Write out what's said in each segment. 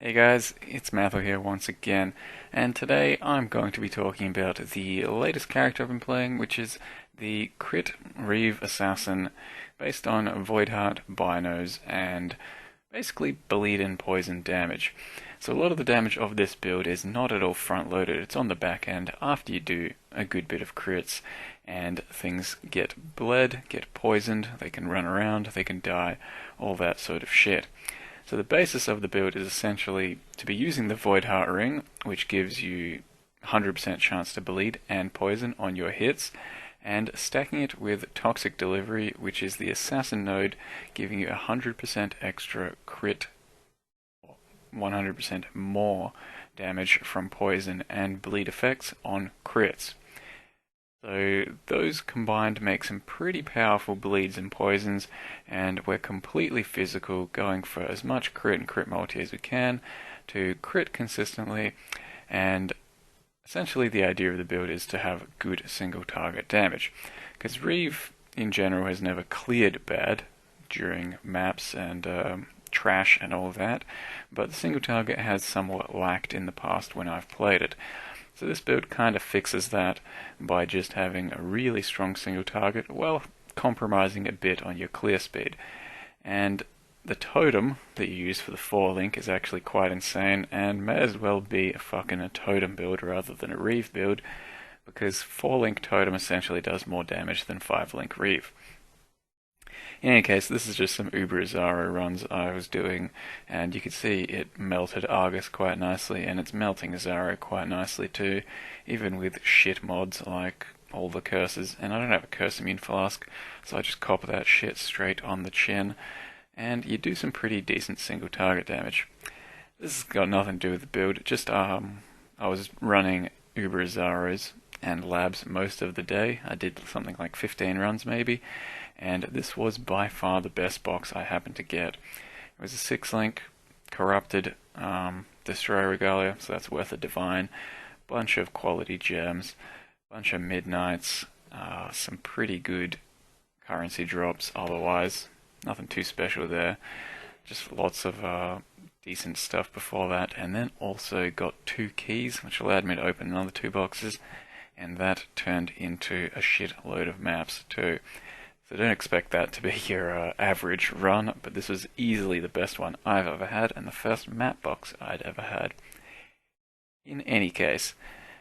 Hey guys, it's Matthew here once again, and today I'm going to be talking about the latest character I've been playing, which is the Crit Reave Assassin, based on Voidheart, Binos, and basically bleed and poison damage. So a lot of the damage of this build is not at all front loaded, it's on the back end after you do a good bit of crits, and things get bled, get poisoned, they can run around, they can die, all that sort of shit. So the basis of the build is essentially to be using the Voidheart ring, which gives you 100% chance to bleed and poison on your hits, and stacking it with Toxic Delivery, which is the assassin node, giving you 100% extra crit, 100% more damage from poison and bleed effects on crits. So those combined make some pretty powerful bleeds and poisons, and we're completely physical, going for as much crit and crit multi as we can to crit consistently, and essentially the idea of the build is to have good single target damage. Because Reave in general has never cleared bad during maps and trash and all that, but the single target has somewhat lacked in the past when I've played it. So this build kind of fixes that by just having a really strong single target while compromising a bit on your clear speed. And the totem that you use for the 4 link is actually quite insane and may as well be a totem build rather than a Reave build, because 4 link totem essentially does more damage than 5 link Reave. In any case, this is just some Uber Azaro runs I was doing, and you can see it melted Argus quite nicely, and it's melting Azaro quite nicely too, even with shit mods like all the curses. And I don't have a curse immune flask, so I just cop that shit straight on the chin, and you do some pretty decent single target damage. This has got nothing to do with the build, just I was running Uber Azaros and labs most of the day. I did something like 15 runs maybe, and this was by far the best box I happened to get. It was a 6 link, corrupted, destroy regalia, so that's worth a divine, bunch of quality gems, bunch of midnights, some pretty good currency drops otherwise, nothing too special there, just lots of decent stuff before that, and then also got 2 keys, which allowed me to open another 2 boxes, and that turned into a shitload of maps too. So don't expect that to be your average run, but this was easily the best one I've ever had, and the first map box I'd ever had. In any case,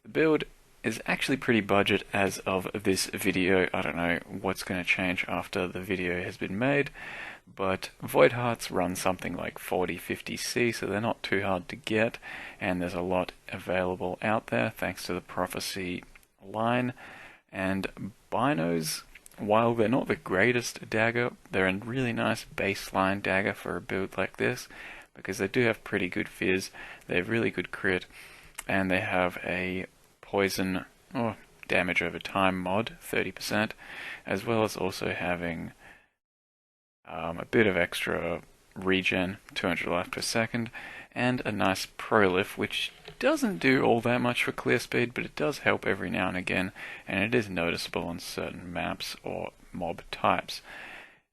the build is actually pretty budget as of this video. I don't know what's going to change after the video has been made, but Voidhearts run something like 40-50C, so they're not too hard to get, and there's a lot available out there thanks to the Prophecy line. And Binos, while they're not the greatest dagger, they're a really nice baseline dagger for a build like this, because they do have pretty good fizz, they have really good crit, and they have a poison or damage over time mod, 30%, as well as also having a bit of extra regen, 200 life per second, and a nice prolif, which doesn't do all that much for clear speed, but it does help every now and again, and it is noticeable on certain maps or mob types.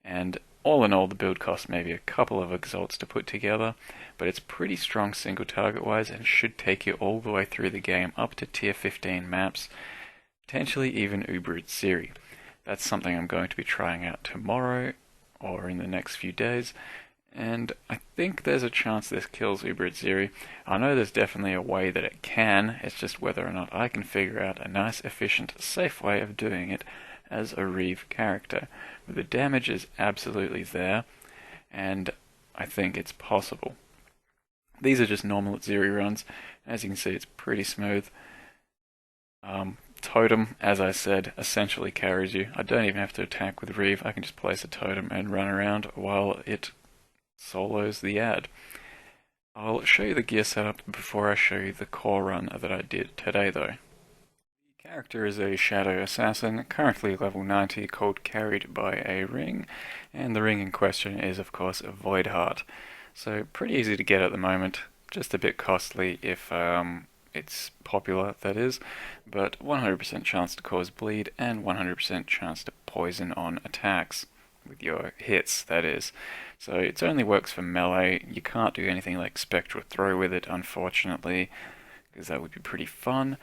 And all in all, the build costs maybe a couple of exalts to put together, but it's pretty strong single target wise and should take you all the way through the game up to tier 15 maps, potentially even Uber Ziri. That's something I'm going to be trying out tomorrow or in the next few days, and I think there's a chance this kills Uber Ziri. I know there's definitely a way that it can, it's just whether or not I can figure out a nice, efficient, safe way of doing it as a Reave character. But the damage is absolutely there, and I think it's possible. These are just normal Ziri runs. As you can see, it's pretty smooth. Totem, as I said, essentially carries you. I don't even have to attack with Reave, I can just place a totem and run around while it solos the ad. I'll show you the gear setup before I show you the core run that I did today though. The character is a shadow assassin, currently level 90, called Carried by a Ring, and the ring in question is of course a Voidheart. So pretty easy to get at the moment, just a bit costly if it's popular, that is, but 100% chance to cause bleed and 100% chance to poison on attacks. with your hits, that is. So it only works for melee. You can't do anything like spectral throw with it, unfortunately, because that would be pretty fun.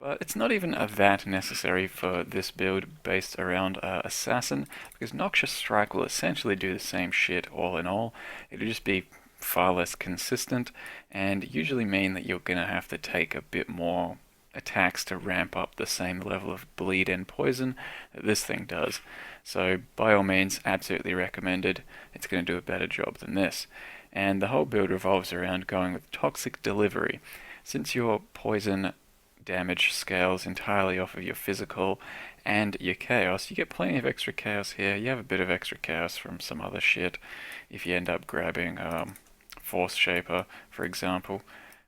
But it's not even that necessary for this build based around Assassin, because Noxious Strike will essentially do the same shit all in all. It'll just be far less consistent, and usually mean that you're going to have to take a bit more attacks to ramp up the same level of bleed and poison that this thing does. So by all means, absolutely recommended. It's going to do a better job than this. And the whole build revolves around going with Toxic Delivery. Since your poison damage scales entirely off of your physical and your chaos, you get plenty of extra chaos here. You have a bit of extra chaos from some other shit if you end up grabbing Force Shaper, for example,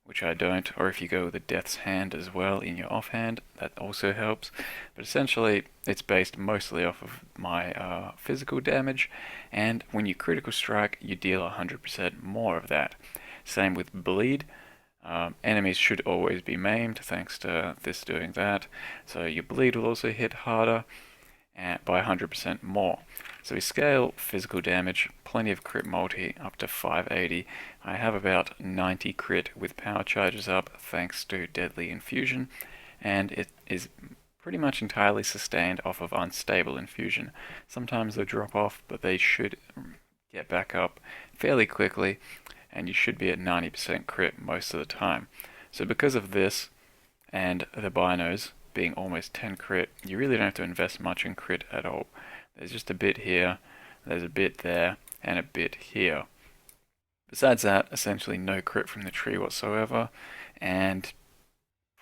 which I don't, or if you go with a Death's Hand as well in your offhand, that also helps. But essentially, it's based mostly off of my physical damage, and when you critical strike, you deal 100% more of that. Same with bleed. Enemies should always be maimed thanks to this doing that, so your bleed will also hit harder by 100% more. So we scale physical damage, plenty of crit multi, up to 580. I have about 90 crit with power charges up thanks to Deadly Infusion, and it is pretty much entirely sustained off of Unstable Infusion. Sometimes they drop off, but they should get back up fairly quickly, and you should be at 90% crit most of the time. So because of this, and the Binos being almost 10 crit, you really don't have to invest much in crit at all. There's just a bit here, there's a bit there, and a bit here. Besides that, essentially no crit from the tree whatsoever, and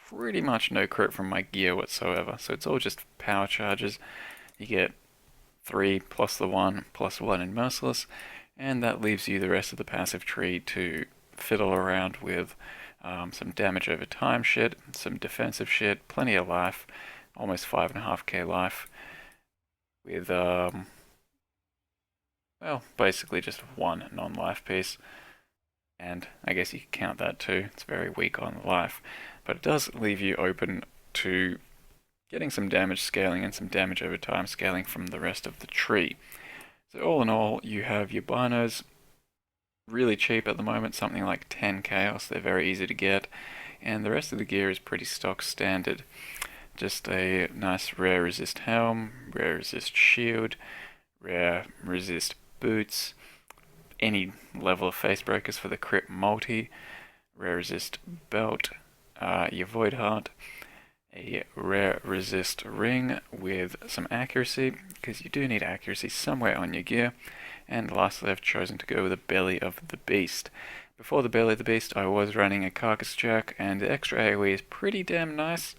pretty much no crit from my gear whatsoever. So it's all just power charges. You get 3 plus the 1 plus 1 in Merciless, and that leaves you the rest of the passive tree to fiddle around with some damage over time shit, some defensive shit, plenty of life, almost 5.5k life, with, well, basically just one non-life piece. And I guess you can count that too, it's very weak on life. But it does leave you open to getting some damage scaling and some damage over time scaling from the rest of the tree. So all in all, you have your Binos really cheap at the moment, something like 10 chaos, they're very easy to get, and the rest of the gear is pretty stock standard. Just a nice rare resist helm, rare resist shield, rare resist boots, any level of face breakers for the crit multi, rare resist belt, your void heart, a rare resist ring with some accuracy, because you do need accuracy somewhere on your gear. And lastly, I've chosen to go with the Belly of the Beast. Before the Belly of the Beast, I was running a Carcass Jack, and the extra AoE is pretty damn nice,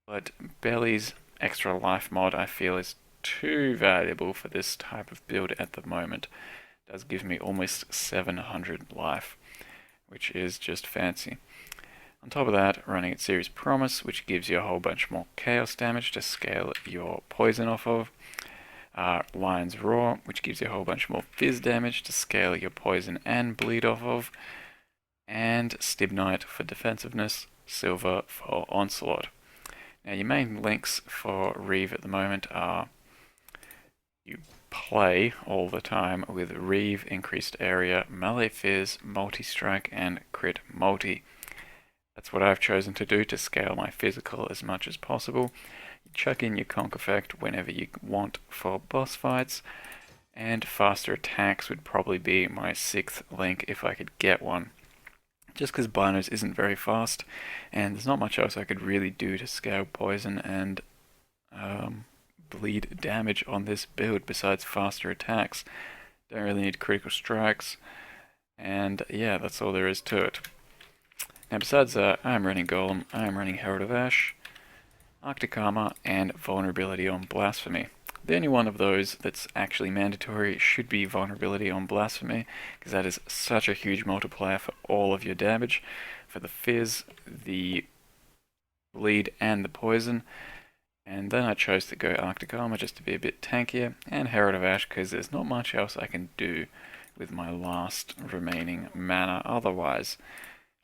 but Belly's extra life mod I feel is too valuable for this type of build at the moment. It does give me almost 700 life, which is just fancy. On top of that, running at Series Promise, which gives you a whole bunch more chaos damage to scale your poison off of. Lion's Roar, which gives you a whole bunch more fizz damage to scale your poison and bleed off of. And Stibnite for defensiveness, Silver for Onslaught. Now your main links for Reave at the moment are you play all the time with Reave, Increased Area, Melee Fizz, Multi-Strike, and Crit Multi. That's what I've chosen to do to scale my physical as much as possible. You chuck in your Conk effect whenever you want for boss fights, and faster attacks would probably be my 6th link if I could get one. Just because Binos isn't very fast, and there's not much else I could really do to scale poison and bleed damage on this build besides faster attacks. Don't really need critical strikes, and yeah, that's all there is to it. Now besides that, I am running Golem, I am running Herald of Ash, Arctic Armor, and Vulnerability on Blasphemy. The only one of those that's actually mandatory should be Vulnerability on Blasphemy, because that is such a huge multiplier for all of your damage, for the Fizz, the Bleed, and the Poison. And then I chose to go Arctic Armor just to be a bit tankier, and Herald of Ash because there's not much else I can do with my last remaining mana otherwise.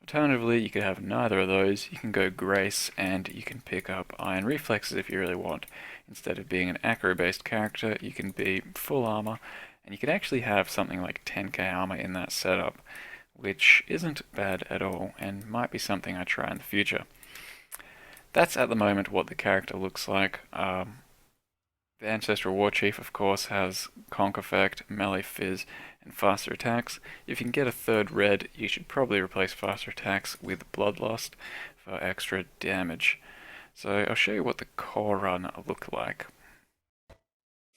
Alternatively, you could have neither of those. You can go Grace, and you can pick up Iron Reflexes if you really want. Instead of being an acro-based character, you can be full armor, and you can actually have something like 10k armor in that setup, which isn't bad at all, and might be something I try in the future. That's at the moment what the character looks like. The Ancestral Warchief, of course, has Conk Effect, Melee Fizz, and faster attacks. If you can get a third red, you should probably replace faster attacks with Bloodlust for extra damage. So I'll show you what the core run looked like.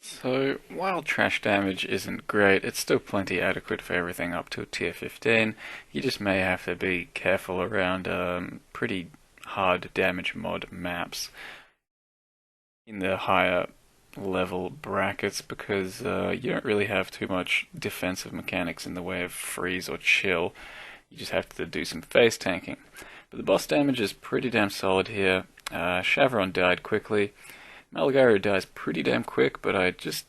So while trash damage isn't great, it's still plenty adequate for everything up to tier 15. You just may have to be careful around pretty hard damage mod maps in the higher level brackets, because you don't really have too much defensive mechanics in the way of freeze or chill. You just have to do some face tanking. But the boss damage is pretty damn solid here. Shavron died quickly. Malgaro dies pretty damn quick, but I just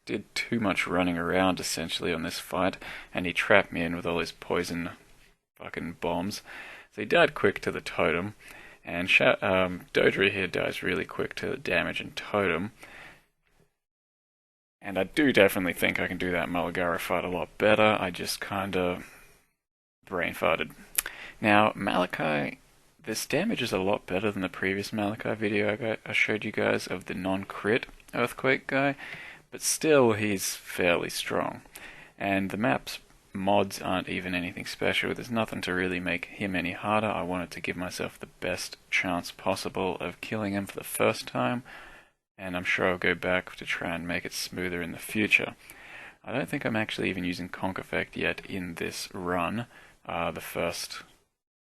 did too much running around essentially on this fight, and he trapped me in with all his poison fucking bombs. So he died quick to the totem, and Dodri here dies really quick to the damage and totem. And I do definitely think I can do that Malgaro fight a lot better. I just kinda brain farted. Now, Malachi, this damage is a lot better than the previous Malachi video I showed you guys of the non-crit Earthquake guy, but still he's fairly strong. And the map's mods aren't even anything special. There's nothing to really make him any harder. I wanted to give myself the best chance possible of killing him for the first time, and I'm sure I'll go back to try and make it smoother in the future. I don't think I'm actually even using Conk Effect yet in this run, the first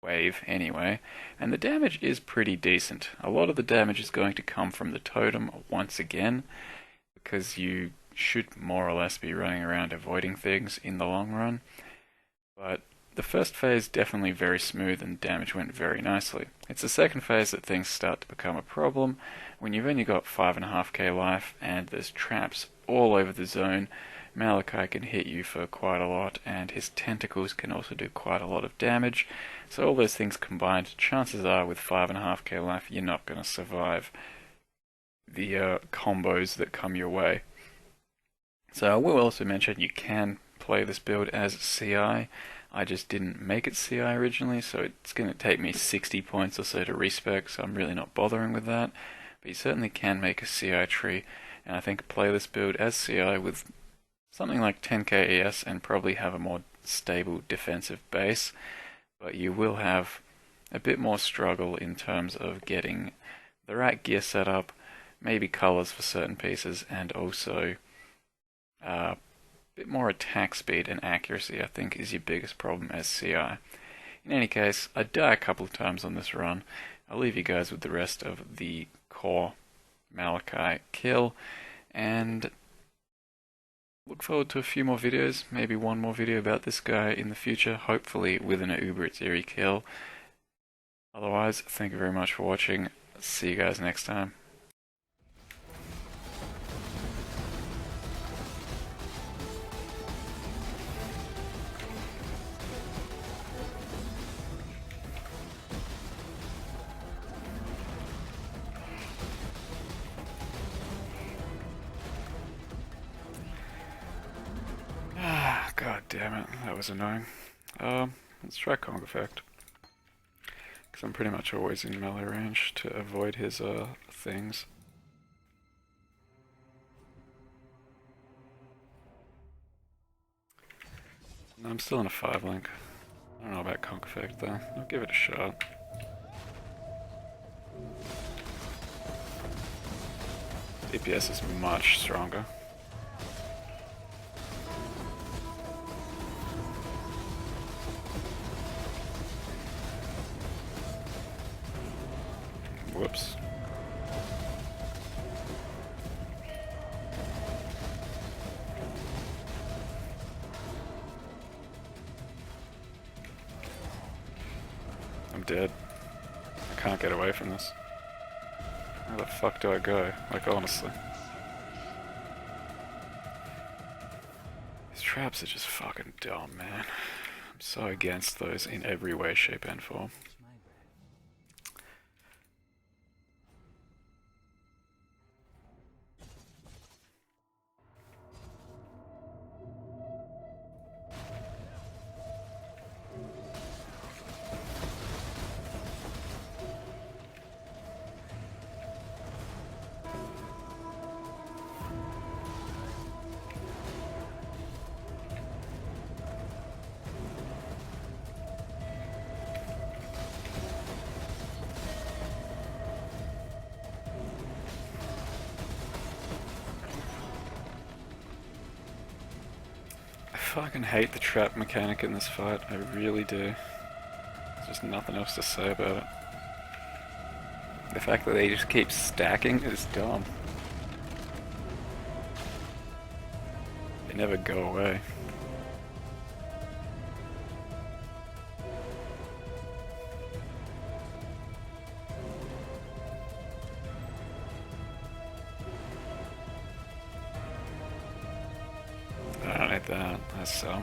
wave anyway, and the damage is pretty decent. A lot of the damage is going to come from the totem once again, because you should more or less be running around avoiding things in the long run, but the first phase definitely very smooth and damage went very nicely. It's the second phase that things start to become a problem. When you've only got 5.5k life and there's traps all over the zone, Malachi can hit you for quite a lot, and his tentacles can also do quite a lot of damage. So all those things combined, chances are with 5.5k life you're not going to survive the combos that come your way. So I will also mention you can play this build as CI. I just didn't make it CI originally, so it's going to take me 60 points or so to respec, so I'm really not bothering with that. But you certainly can make a CI tree, and I think play this build as CI with something like 10k ES and probably have a more stable defensive base, but you will have a bit more struggle in terms of getting the right gear setup, maybe colors for certain pieces, and also a bit more attack speed and accuracy, I think, is your biggest problem as CI. In any case, I die a couple of times on this run. I'll leave you guys with the rest of the core Malachi kill, and look forward to a few more videos, maybe one more video about this guy in the future, hopefully with an Uber Eats kill. Otherwise, thank you very much for watching. See you guys next time. God damn it, that was annoying. Let's try Conk Effect, because I'm pretty much always in melee range to avoid his things. No, I'm still in a 5 link. I don't know about Conk Effect though. I'll give it a shot. DPS is much stronger. Whoops. I'm dead. I can't get away from this. Where the fuck do I go? Like, honestly. These traps are just fucking dumb, man. I'm so against those in every way, shape, and form. I fucking hate the trap mechanic in this fight, I really do. There's just nothing else to say about it. The fact that they just keep stacking is dumb. They never go away. I don't need that, that's so.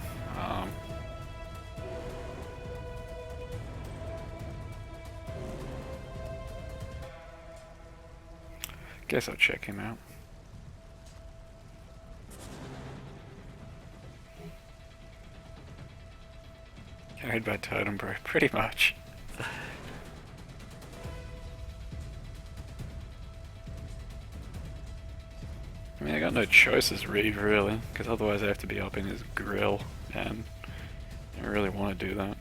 Guess I'll check him out. Carried by Totem Bro, pretty much. I mean, I got no choice as Reave, really, because otherwise I have to be up in his grill, and I don't really want to do that.